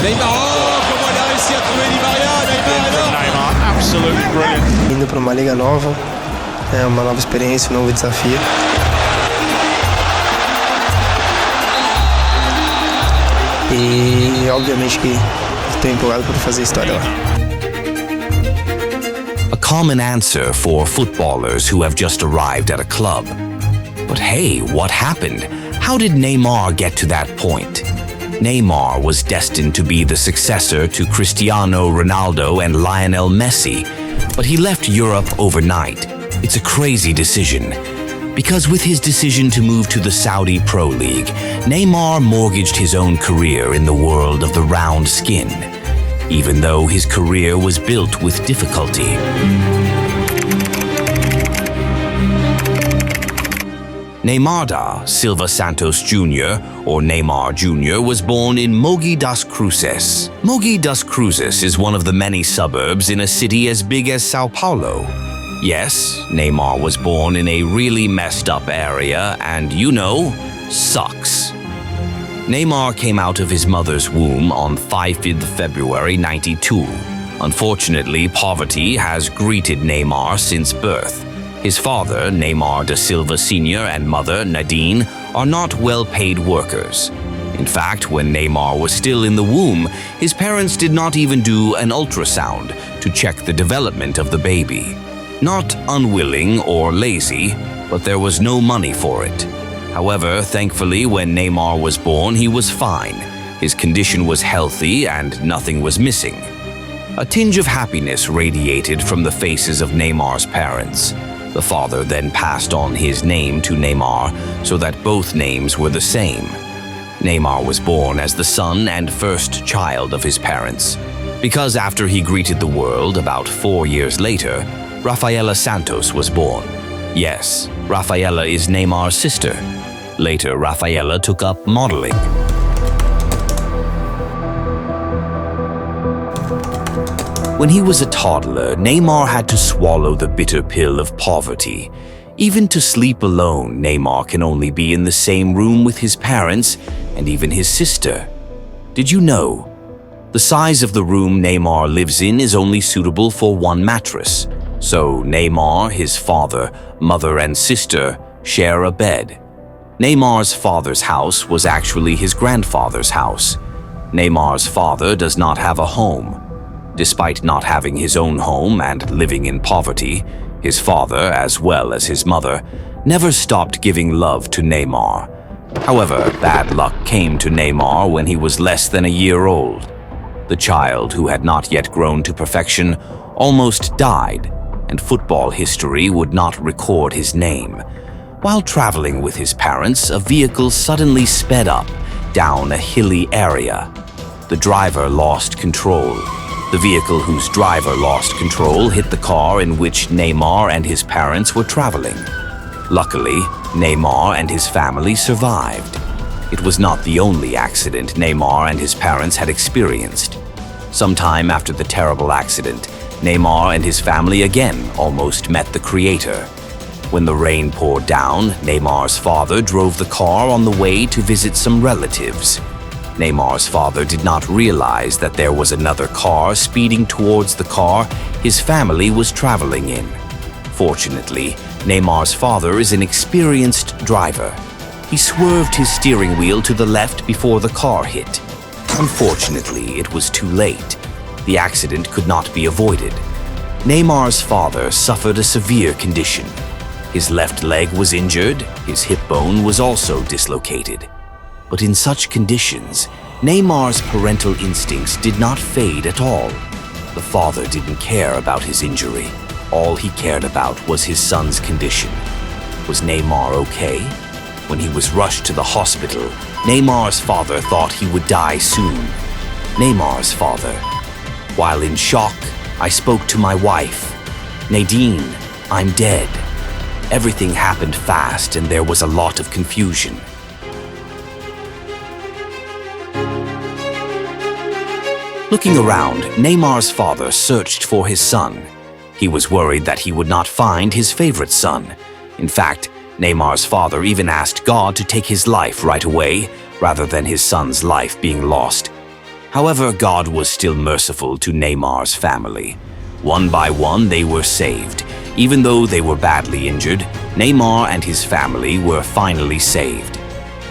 Neymar, oh, comment il a réussi à trouver Di Maria, Neymar, Neymar, absolutely brilliant. Indo para uma liga nova, é uma nova experiência, um novo desafio. E obviamente que estou empolgado para fazer história lá. A common answer for footballers who have just arrived at a club. But hey, what happened? How did Neymar get to that point? Neymar was destined to be the successor to Cristiano Ronaldo and Lionel Messi, but he left Europe overnight. It's a crazy decision. Because with his decision to move to the Saudi Pro League, Neymar mortgaged his own career in the world of the round skin, even though his career was built with difficulty. Neymar da Silva Santos Jr., or Neymar Jr., was born in Mogi das Cruzes. Mogi das Cruzes is one of the many suburbs in a city as big as Sao Paulo. Yes, Neymar was born in a really messed up area and, you know, sucks. Neymar came out of his mother's womb on 5th February 92. Unfortunately, poverty has greeted Neymar since birth. His father, Neymar da Silva Sr., and mother, Nadine, are not well-paid workers. In fact, when Neymar was still in the womb, his parents did not even do an ultrasound to check the development of the baby. Not unwilling or lazy, but there was no money for it. However, thankfully, when Neymar was born, he was fine. His condition was healthy and nothing was missing. A tinge of happiness radiated from the faces of Neymar's parents. The father then passed on his name to Neymar so that both names were the same. Neymar was born as the son and first child of his parents. Because after he greeted the world about 4 years later, Rafaela Santos was born. Yes, Rafaela is Neymar's sister. Later, Rafaela took up modeling. When he was a toddler, Neymar had to swallow the bitter pill of poverty. Even to sleep alone, Neymar can only be in the same room with his parents and even his sister. Did you know? The size of the room Neymar lives in is only suitable for one mattress. So Neymar, his father, mother, and sister share a bed. Neymar's father's house was actually his grandfather's house. Neymar's father does not have a home. Despite not having his own home and living in poverty, his father, as well as his mother, never stopped giving love to Neymar. However, bad luck came to Neymar when he was less than a year old. The child, who had not yet grown to perfection, almost died, and football history would not record his name. While traveling with his parents, a vehicle suddenly sped up down a hilly area. The driver lost control. The vehicle whose driver lost control hit the car in which Neymar and his parents were traveling. Luckily, Neymar and his family survived. It was not the only accident Neymar and his parents had experienced. Sometime after the terrible accident, Neymar and his family again almost met the creator. When the rain poured down, Neymar's father drove the car on the way to visit some relatives. Neymar's father did not realize that there was another car speeding towards the car his family was traveling in. Fortunately, Neymar's father is an experienced driver. He swerved his steering wheel to the left before the car hit. Unfortunately, it was too late. The accident could not be avoided. Neymar's father suffered a severe condition. His left leg was injured, his hip bone was also dislocated. But in such conditions, Neymar's parental instincts did not fade at all. The father didn't care about his injury. All he cared about was his son's condition. Was Neymar okay? When he was rushed to the hospital, Neymar's father thought he would die soon. Neymar's father. While in shock, I spoke to my wife. Nadine, I'm dead. Everything happened fast and there was a lot of confusion. Looking around, Neymar's father searched for his son. He was worried that he would not find his favorite son. In fact, Neymar's father even asked God to take his life right away, rather than his son's life being lost. However, God was still merciful to Neymar's family. One by one, they were saved. Even though they were badly injured, Neymar and his family were finally saved.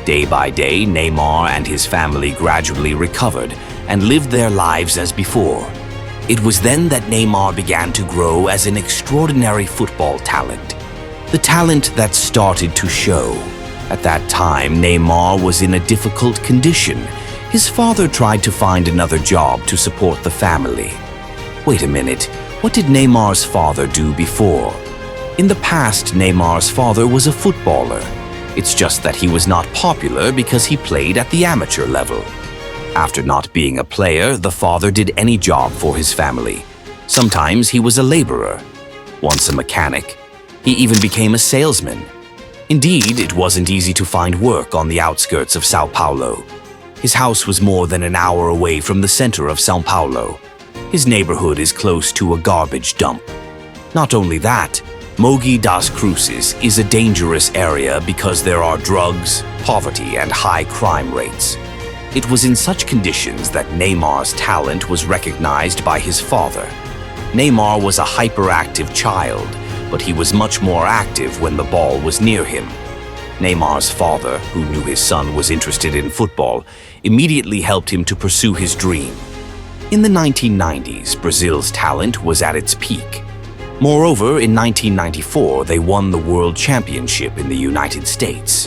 Day by day, Neymar and his family gradually recovered and lived their lives as before. It was then that Neymar began to grow as an extraordinary football talent. The talent that started to show. At that time, Neymar was in a difficult condition. His father tried to find another job to support the family. Wait a minute, what did Neymar's father do before? In the past, Neymar's father was a footballer. It's just that he was not popular because he played at the amateur level. After not being a player, the father did any job for his family. Sometimes he was a laborer, once a mechanic. He even became a salesman. Indeed, it wasn't easy to find work on the outskirts of Sao Paulo. His house was more than an hour away from the center of Sao Paulo. His neighborhood is close to a garbage dump. Not only that, Mogi das Cruzes is a dangerous area because there are drugs, poverty, and high crime rates. It was in such conditions that Neymar's talent was recognized by his father. Neymar was a hyperactive child, but he was much more active when the ball was near him. Neymar's father, who knew his son was interested in football, immediately helped him to pursue his dream. In the 1990s, Brazil's talent was at its peak. Moreover, in 1994, they won the World Championship in the United States.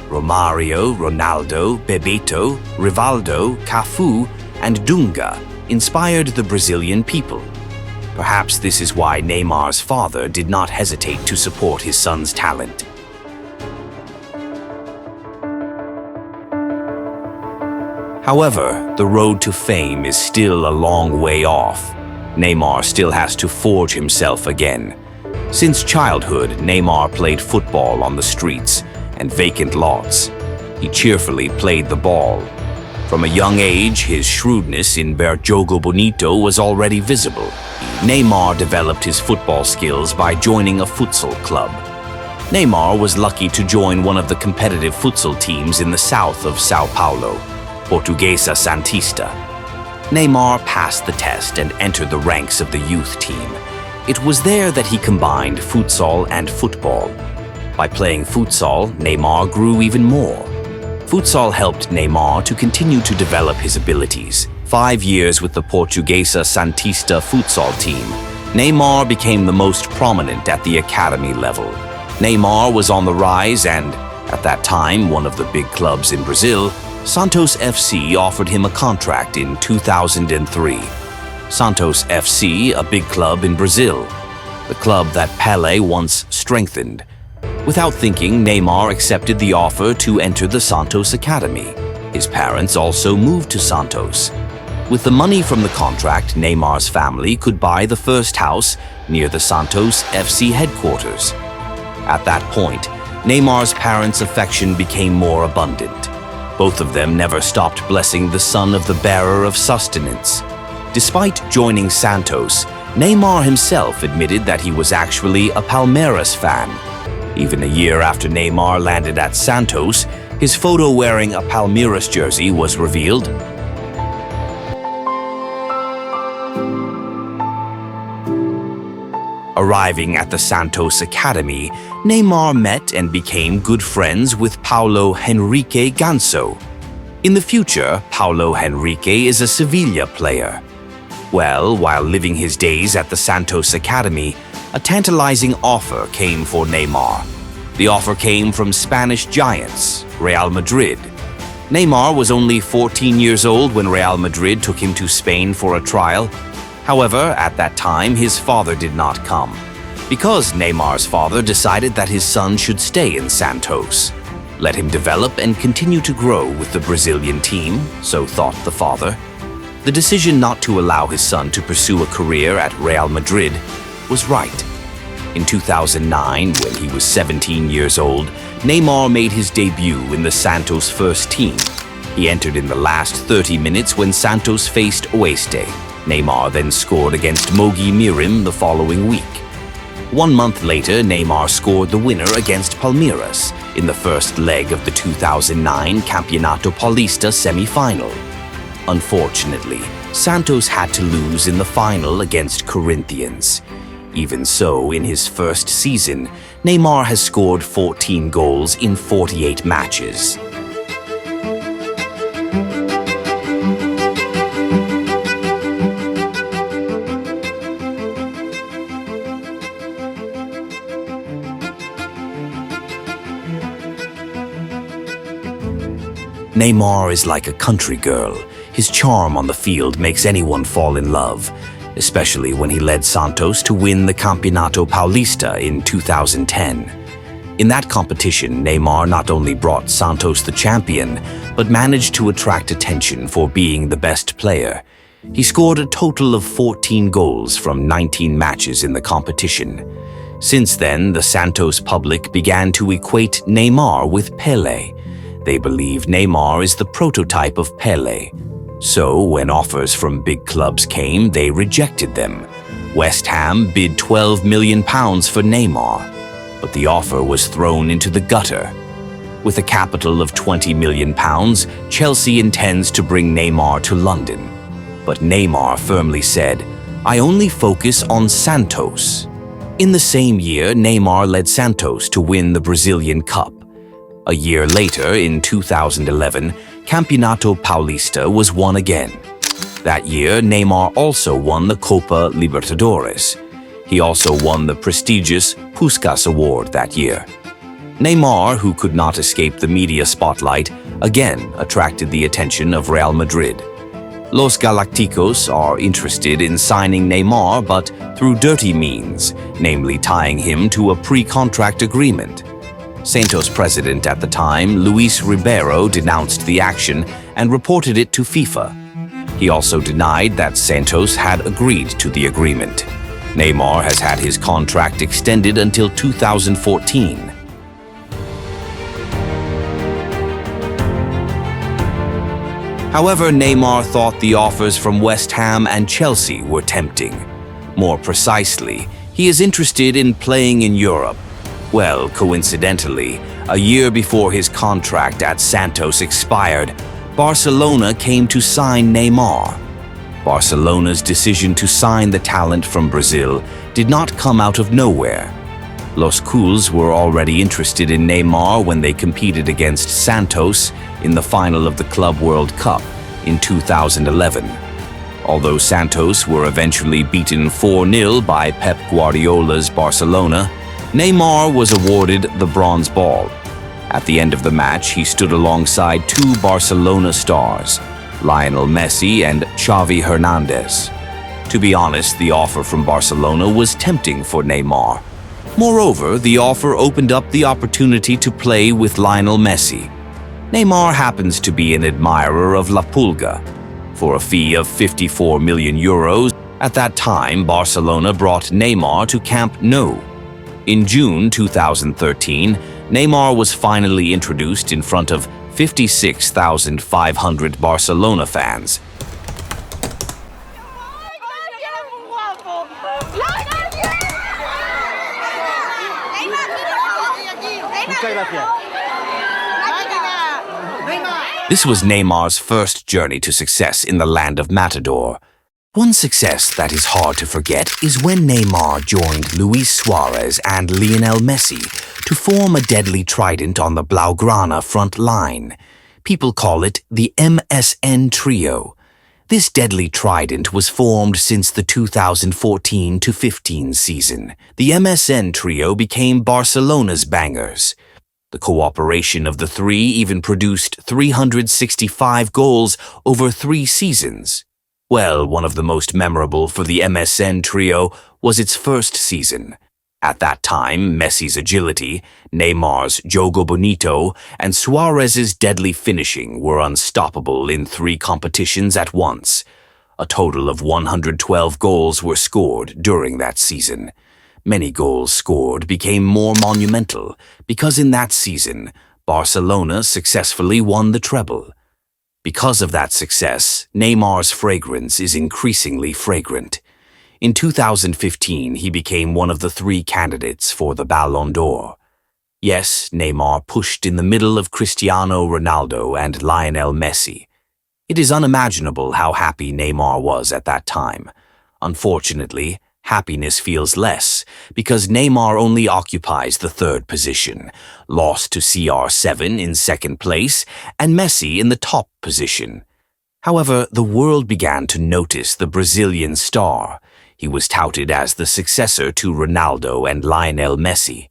Romario, Ronaldo, Bebeto, Rivaldo, Cafu, and Dunga inspired the Brazilian people. Perhaps this is why Neymar's father did not hesitate to support his son's talent. However, the road to fame is still a long way off. Neymar still has to forge himself again. Since childhood, Neymar played football on the streets and vacant lots. He cheerfully played the ball. From a young age, his shrewdness in Ver Jogo Bonito was already visible. Neymar developed his football skills by joining a futsal club. Neymar was lucky to join one of the competitive futsal teams in the south of Sao Paulo, Portuguesa Santista. Neymar passed the test and entered the ranks of the youth team. It was there that he combined futsal and football. By playing futsal, Neymar grew even more. Futsal helped Neymar to continue to develop his abilities. 5 years with the Portuguesa Santista futsal team, Neymar became the most prominent at the academy level. Neymar was on the rise and, at that time one of the big clubs in Brazil, Santos FC offered him a contract in 2003. Santos FC, a big club in Brazil, the club that Pelé once strengthened. Without thinking, Neymar accepted the offer to enter the Santos Academy. His parents also moved to Santos. With the money from the contract, Neymar's family could buy the first house near the Santos FC headquarters. At that point, Neymar's parents' affection became more abundant. Both of them never stopped blessing the son of the bearer of sustenance. Despite joining Santos, Neymar himself admitted that he was actually a Palmeiras fan. Even a year after Neymar landed at Santos, his photo wearing a Palmeiras jersey was revealed. Arriving at the Santos Academy, Neymar met and became good friends with Paulo Henrique Ganso. In the future, Paulo Henrique is a Sevilla player. Well, while living his days at the Santos Academy, a tantalizing offer came for Neymar. The offer came from Spanish giants, Real Madrid. Neymar was only 14 years old when Real Madrid took him to Spain for a trial. However, at that time, his father did not come, because Neymar's father decided that his son should stay in Santos. Let him develop and continue to grow with the Brazilian team, so thought the father. The decision not to allow his son to pursue a career at Real Madrid was right. In 2009, when he was 17 years old, Neymar made his debut in the Santos first team. He entered in the last 30 minutes when Santos faced Oeste. Neymar then scored against Mogi Mirim the following week. 1 month later, Neymar scored the winner against Palmeiras in the first leg of the 2009 Campeonato Paulista semi-final. Unfortunately, Santos had to lose in the final against Corinthians. Even so, in his first season, Neymar has scored 14 goals in 48 matches. Neymar is like a country girl. His charm on the field makes anyone fall in love, especially when he led Santos to win the Campeonato Paulista in 2010. In that competition, Neymar not only brought Santos the champion, but managed to attract attention for being the best player. He scored a total of 14 goals from 19 matches in the competition. Since then, the Santos public began to equate Neymar with Pelé. They believe Neymar is the prototype of Pelé. So, when offers from big clubs came, they rejected them. West Ham bid £12 million for Neymar, but the offer was thrown into the gutter. With a capital of £20 million, Chelsea intends to bring Neymar to London. But Neymar firmly said, "I only focus on Santos." In the same year, Neymar led Santos to win the Brazilian Cup. A year later, in 2011, Campeonato Paulista was won again. That year, Neymar also won the Copa Libertadores. He also won the prestigious Puskás Award that year. Neymar, who could not escape the media spotlight, again attracted the attention of Real Madrid. Los Galacticos are interested in signing Neymar, but through dirty means, namely tying him to a pre-contract agreement. Santos president at the time, Luis Ribeiro, denounced the action and reported it to FIFA. He also denied that Santos had agreed to the agreement. Neymar has had his contract extended until 2014. However, Neymar thought the offers from West Ham and Chelsea were tempting. More precisely, he is interested in playing in Europe. Well, coincidentally, a year before his contract at Santos expired, Barcelona came to sign Neymar. Barcelona's decision to sign the talent from Brazil did not come out of nowhere. Los Culés were already interested in Neymar when they competed against Santos in the final of the Club World Cup in 2011. Although Santos were eventually beaten 4-0 by Pep Guardiola's Barcelona, Neymar was awarded the bronze ball. At the end of the match, he stood alongside two Barcelona stars, Lionel Messi and Xavi Hernandez. To be honest, the offer from Barcelona was tempting for Neymar. Moreover, the offer opened up the opportunity to play with Lionel Messi. Neymar happens to be an admirer of La Pulga. For a fee of €54 million, at that time, Barcelona brought Neymar to Camp Nou. In June 2013, Neymar was finally introduced in front of 56,500 Barcelona fans. This was Neymar's first journey to success in the land of Matador. One success that is hard to forget is when Neymar joined Luis Suarez and Lionel Messi to form a deadly trident on the Blaugrana front line. People call it the MSN Trio. This deadly trident was formed since the 2014-15 season. The MSN Trio became Barcelona's bangers. The cooperation of the three even produced 365 goals over 3 seasons. Well, one of the most memorable for the MSN Trio was its first season. At that time, Messi's agility, Neymar's jogo bonito, and Suarez's deadly finishing were unstoppable in 3 competitions at once. A total of 112 goals were scored during that season. Many goals scored became more monumental because in that season, Barcelona successfully won the treble. Because of that success, Neymar's fragrance is increasingly fragrant. In 2015, he became one of the 3 candidates for the Ballon d'Or. Yes, Neymar pushed in the middle of Cristiano Ronaldo and Lionel Messi. It is unimaginable how happy Neymar was at that time. Unfortunately, happiness feels less because Neymar only occupies the third position, lost to CR7 in second place and Messi in the top position. However, the world began to notice the Brazilian star. He was touted as the successor to Ronaldo and Lionel Messi.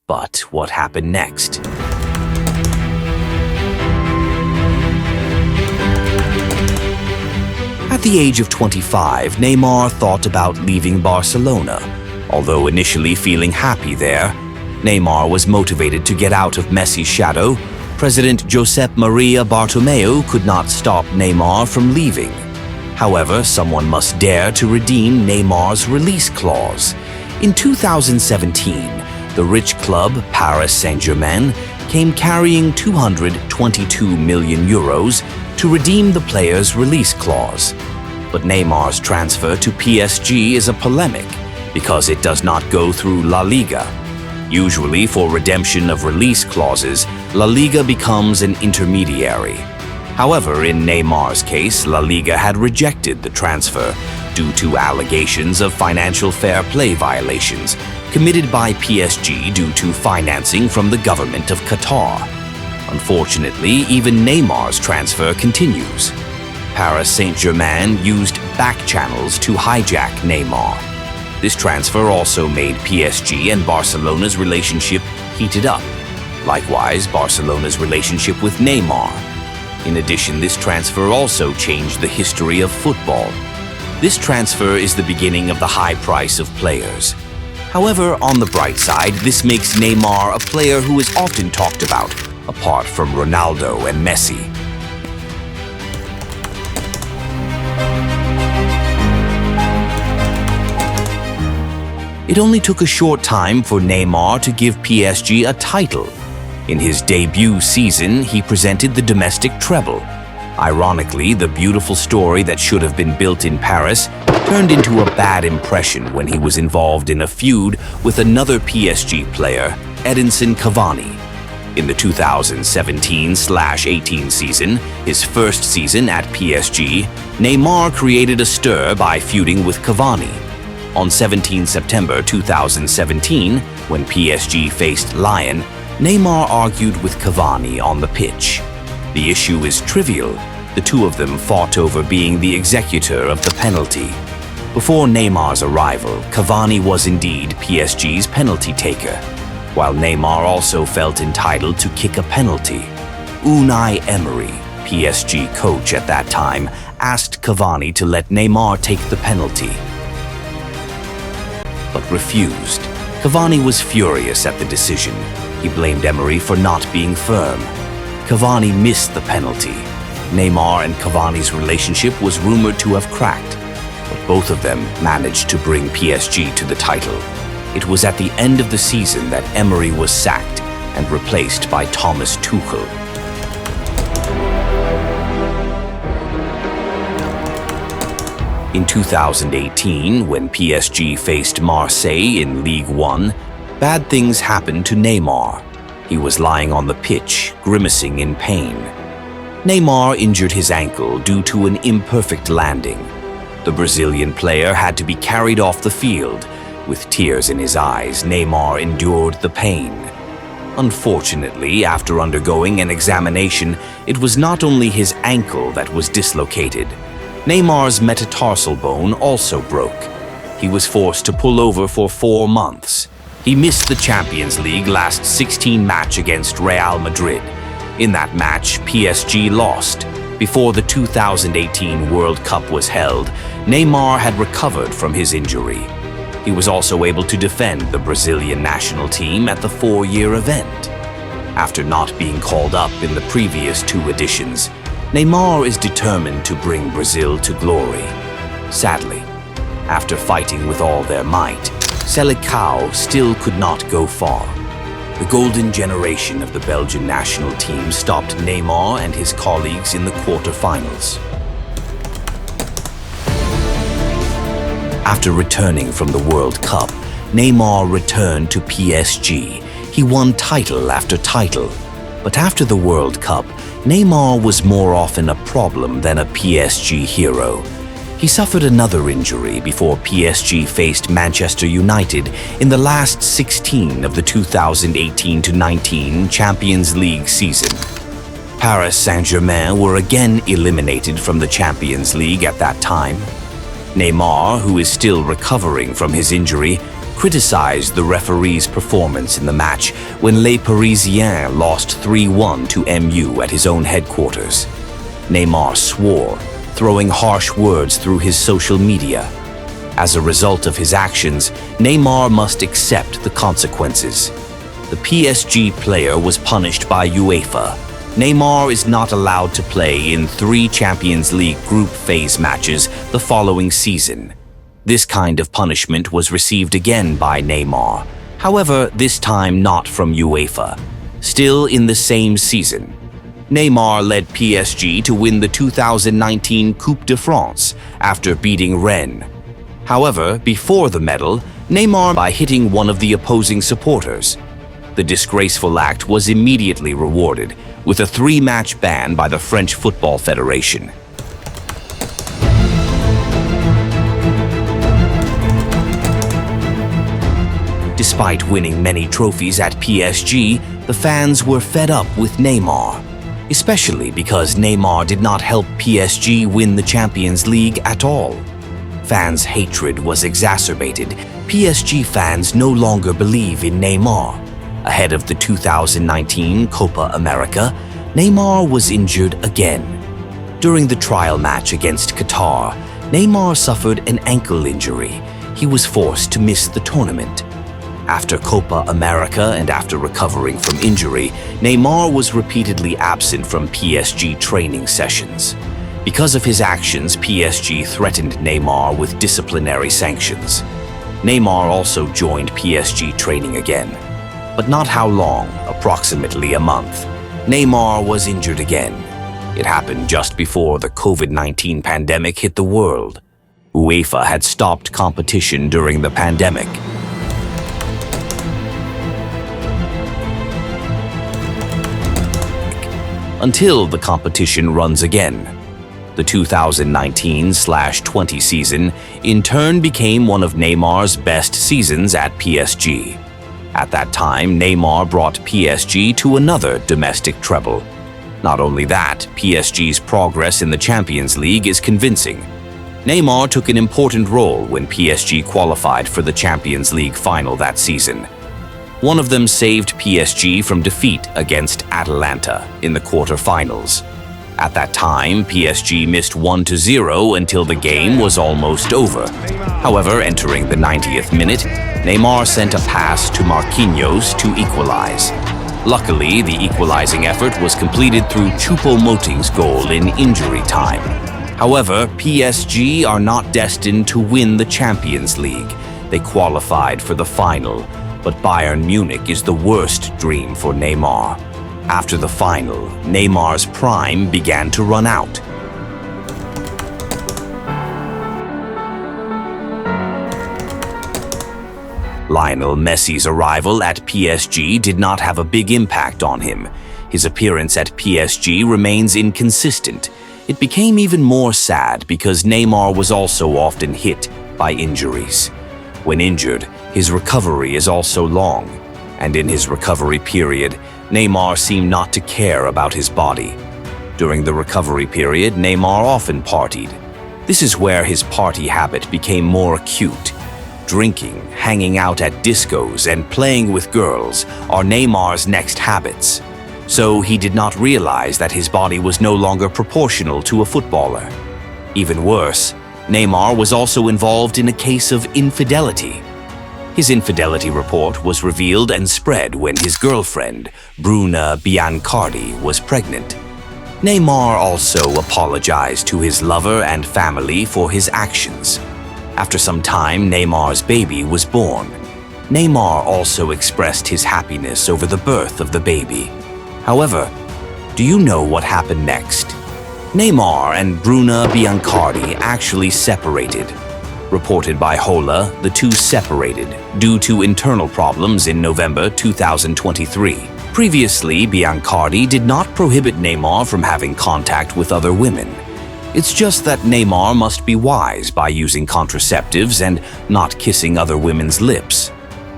But what happened next? At the age of 25, Neymar thought about leaving Barcelona. Although initially feeling happy there, Neymar was motivated to get out of Messi's shadow. President Josep Maria Bartomeu could not stop Neymar from leaving. However, someone must dare to redeem Neymar's release clause. In 2017, the rich club Paris Saint-Germain came carrying €222 million to redeem the player's release clause. But Neymar's transfer to PSG is a polemic because it does not go through La Liga. Usually, for redemption of release clauses, La Liga becomes an intermediary. However, in Neymar's case, La Liga had rejected the transfer due to allegations of financial fair play violations committed by PSG due to financing from the government of Qatar. Unfortunately, even Neymar's transfer continues. Paris Saint-Germain used back channels to hijack Neymar. This transfer also made PSG and Barcelona's relationship heated up. Likewise, Barcelona's relationship with Neymar. In addition, this transfer also changed the history of football. This transfer is the beginning of the high price of players. However, on the bright side, this makes Neymar a player who is often talked about, apart from Ronaldo and Messi. It only took a short time for Neymar to give PSG a title. In his debut season, he presented the domestic treble. Ironically, the beautiful story that should have been built in Paris turned into a bad impression when he was involved in a feud with another PSG player, Edinson Cavani. In the 2017-18 season, his first season at PSG, Neymar created a stir by feuding with Cavani. On 17 September 2017, when PSG faced Lyon, Neymar argued with Cavani on the pitch. The issue is trivial. The two of them fought over being the executor of the penalty. Before Neymar's arrival, Cavani was indeed PSG's penalty taker, while Neymar also felt entitled to kick a penalty. Unai Emery, PSG coach at that time, asked Cavani to let Neymar take the penalty, but refused. Cavani was furious at the decision. He blamed Emery for not being firm. Cavani missed the penalty. Neymar and Cavani's relationship was rumored to have cracked, but both of them managed to bring PSG to the title. It was at the end of the season that Emery was sacked and replaced by Thomas Tuchel. In 2018, when PSG faced Marseille in Ligue 1, bad things happened to Neymar. He was lying on the pitch, grimacing in pain. Neymar injured his ankle due to an imperfect landing. The Brazilian player had to be carried off the field. With tears in his eyes, Neymar endured the pain. Unfortunately, after undergoing an examination, it was not only his ankle that was dislocated. Neymar's metatarsal bone also broke. He was forced to pull over for 4 months. He missed the Champions League last 16 match against Real Madrid. In that match, PSG lost. Before the 2018 World Cup was held, Neymar had recovered from his injury. He was also able to defend the Brazilian national team at the 4-year event. After not being called up in the previous 2 editions, Neymar is determined to bring Brazil to glory. Sadly, after fighting with all their might, Selecao still could not go far. The golden generation of the Belgian national team stopped Neymar and his colleagues in the quarterfinals. After returning from the World Cup, Neymar returned to PSG. He won title after title. But after the World Cup, Neymar was more often a problem than a PSG hero. He suffered another injury before PSG faced Manchester United in the last 16 of the 2018-19 Champions League season. Paris Saint-Germain were again eliminated from the Champions League at that time. Neymar, who is still recovering from his injury, criticized the referee's performance in the match when Les Parisiens lost 3-1 to MU at his own headquarters. Neymar swore, throwing harsh words through his social media. As a result of his actions, Neymar must accept the consequences. The PSG player was punished by UEFA. Neymar is not allowed to play in 3 Champions League group phase matches the following season. This kind of punishment was received again by Neymar, however, this time not from UEFA. Still in the same season, Neymar led PSG to win the 2019 Coupe de France after beating Rennes. However, before the medal, Neymar by hitting one of the opposing supporters. The disgraceful act was immediately rewarded with a 3-match ban by the French Football Federation. Despite winning many trophies at PSG, the fans were fed up with Neymar, especially because Neymar did not help PSG win the Champions League at all. Fans' hatred was exacerbated. PSG fans no longer believe in Neymar. Ahead of the 2019 Copa America, Neymar was injured again. During the trial match against Qatar, Neymar suffered an ankle injury. He was forced to miss the tournament. After Copa America and after recovering from injury, Neymar was repeatedly absent from PSG training sessions. Because of his actions, PSG threatened Neymar with disciplinary sanctions. Neymar also joined PSG training again. But not how long, approximately a month. Neymar was injured again. It happened just before the COVID-19 pandemic hit the world. UEFA had stopped competition during the pandemic. Until the competition runs again. The 2019/20 season in turn became one of Neymar's best seasons at PSG. At that time, Neymar brought PSG to another domestic treble. Not only that, PSG's progress in the Champions League is convincing. Neymar took an important role when PSG qualified for the Champions League final that season. One of them saved PSG from defeat against Atalanta in the quarter-finals. At that time, PSG missed 1-0 until the game was almost over. However, entering the 90th minute, Neymar sent a pass to Marquinhos to equalize. Luckily, the equalizing effort was completed through Choupo-Moting's goal in injury time. However, PSG are not destined to win the Champions League. They qualified for the final, but Bayern Munich is the worst dream for Neymar. After the final, Neymar's prime began to run out. Lionel Messi's arrival at PSG did not have a big impact on him. His appearance at PSG remains inconsistent. It became even more sad because Neymar was also often hit by injuries. When injured, his recovery is also long, and in his recovery period, Neymar seemed not to care about his body. During the recovery period, Neymar often partied. This is where his party habit became more acute. Drinking, hanging out at discos, and playing with girls are Neymar's next habits. So he did not realize that his body was no longer proportional to a footballer. Even worse, Neymar was also involved in a case of infidelity. His infidelity report was revealed and spread when his girlfriend, Bruna Biancardi, was pregnant. Neymar also apologized to his lover and family for his actions. After some time, Neymar's baby was born. Neymar also expressed his happiness over the birth of the baby. However, do you know what happened next? Neymar and Bruna Biancardi actually separated. Reported by Hola, the two separated due to internal problems in November 2023. Previously, Biancardi did not prohibit Neymar from having contact with other women. It's just that Neymar must be wise by using contraceptives and not kissing other women's lips.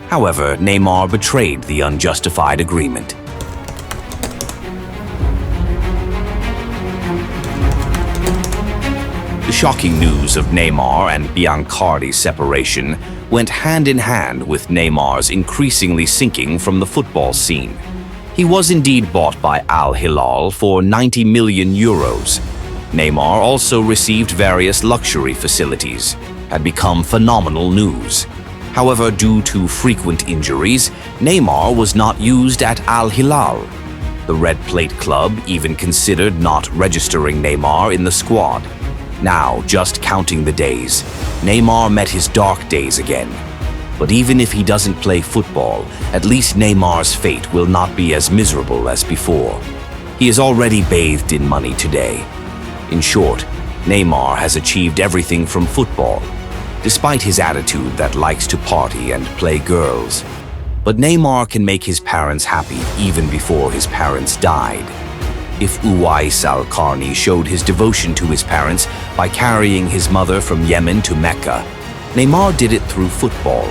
However, Neymar betrayed the unjustified agreement. The shocking news of Neymar and Biancardi's separation went hand in hand with Neymar's increasingly sinking from the football scene. He was indeed bought by Al Hilal for 90 million euros. Neymar also received various luxury facilities, had become phenomenal news. However, due to frequent injuries, Neymar was not used at Al Hilal. The Red Plate club even considered not registering Neymar in the squad. Now, just counting the days, Neymar met his dark days again. But even if he doesn't play football, at least Neymar's fate will not be as miserable as before. He is already bathed in money today. In short, Neymar has achieved everything from football, despite his attitude that likes to party and play girls. But Neymar can make his parents happy even before his parents died. If Uwais Al-Qarni showed his devotion to his parents by carrying his mother from Yemen to Mecca, Neymar did it through football.